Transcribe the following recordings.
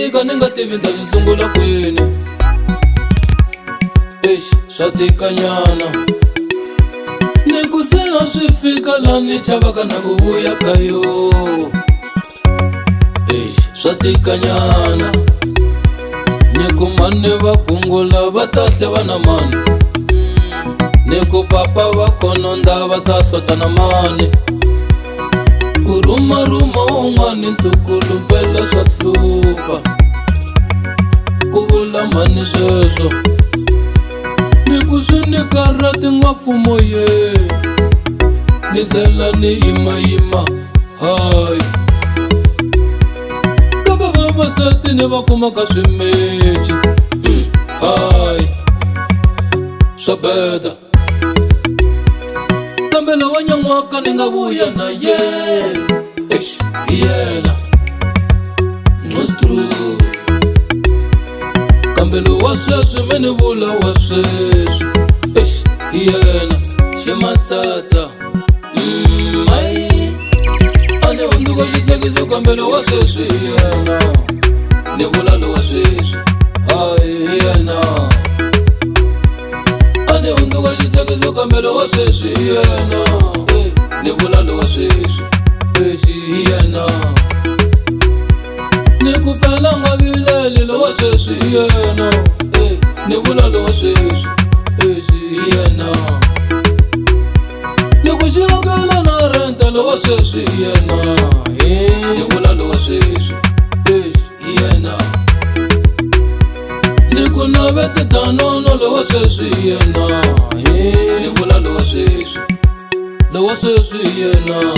tika ni nga tivi nta swi sungula kwini. Swa tika nyana ni ku se a swi fika la ni chavaka na ku vuya ka yo. Swa tika nyana ni ku mani va gungula va ta hle va na mani, ni ku papa va khononda va ta hlota na mani. Ku ruma un'wani ntukulupela swa hlupa, ku vula mani sweswo ni ku swi ni karhati ngopfu moyeni, ni zela ni yimayima hayi ka vavasati ni va kumaka swimeci hayi swa beta. Kambe lawa nyan'waka ni nga vuya na yena, yena it's true. Kambe lowa sweswi me ni vula wa sweswi, yena ximatsatsa mai a ni hunduka xihlekiso. Kambe lowa sweswi yena ni vula lowa sweswi hayi yena a ni hunduka xihlekiso. Kambe lowa sweswi yena ni vula lowa sweswi yena ni ku pela nga vileli lowa sweswi yena ni vula lowa sweswi yena ni ku xiyokela na renta lowa sweswi yena ni vula lowa sweswi yena ni ku navete danono lowa sweswi yena ni vula lowa sweswi yena.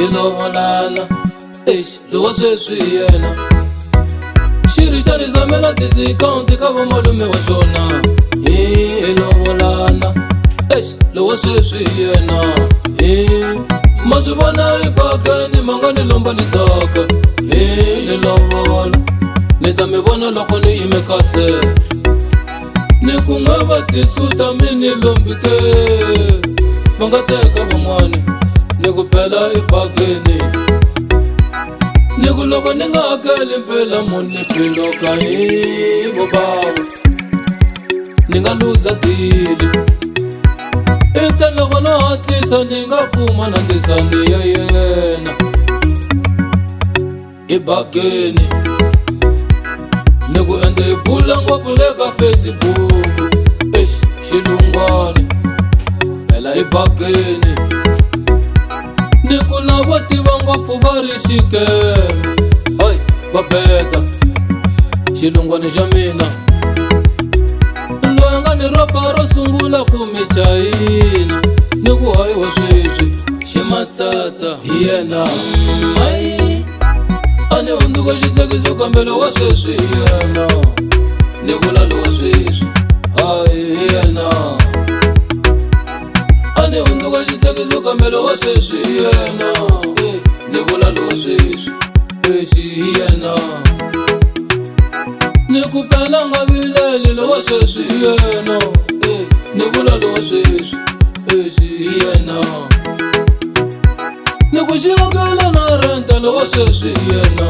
Ilovolana lowa sweswi yena xirixitani zamela disikaunti ka vamalume wa xona. Ilovolana lowa sweswi yena ma swi vona ebakeni ma nga ni lombanisaka. Ni lovola ni ta mi vona loko ni yime kahle, ni ku nga va tisuta mi ni lombike va nga teka van'wani ni ku phela ebakeni. Ni ku loko ni nga hakeli mpela muni piloka vo bava ni nga luza dili. Ita loko no hatlisa ni nga kuma na tisani ya yena ebakeni. Ni ku ende hi bula ngopfu le ka Facebook xilungwani phela ebakeni. Ni ku lava tiva ngopfu va ri xikeme va beta xilungwani xa mina. Loyi nga ni roba ro sungula ku mi chayina, ni ku hayiwa sweswi ximatsatsa hi yena mai a ni hunduka xihlekiso. Kambe lowa sweswi yena ni vula lowa sweswi hayi yena a ni hunduka xihlekiso. Kambe lowa sweswi yena ni vula lowa sweswi yena ni ku pela nga vileli lowa sweswi yena ni vula lowa sweswi yena ni ku xiyokela na renta lowa sweswi yena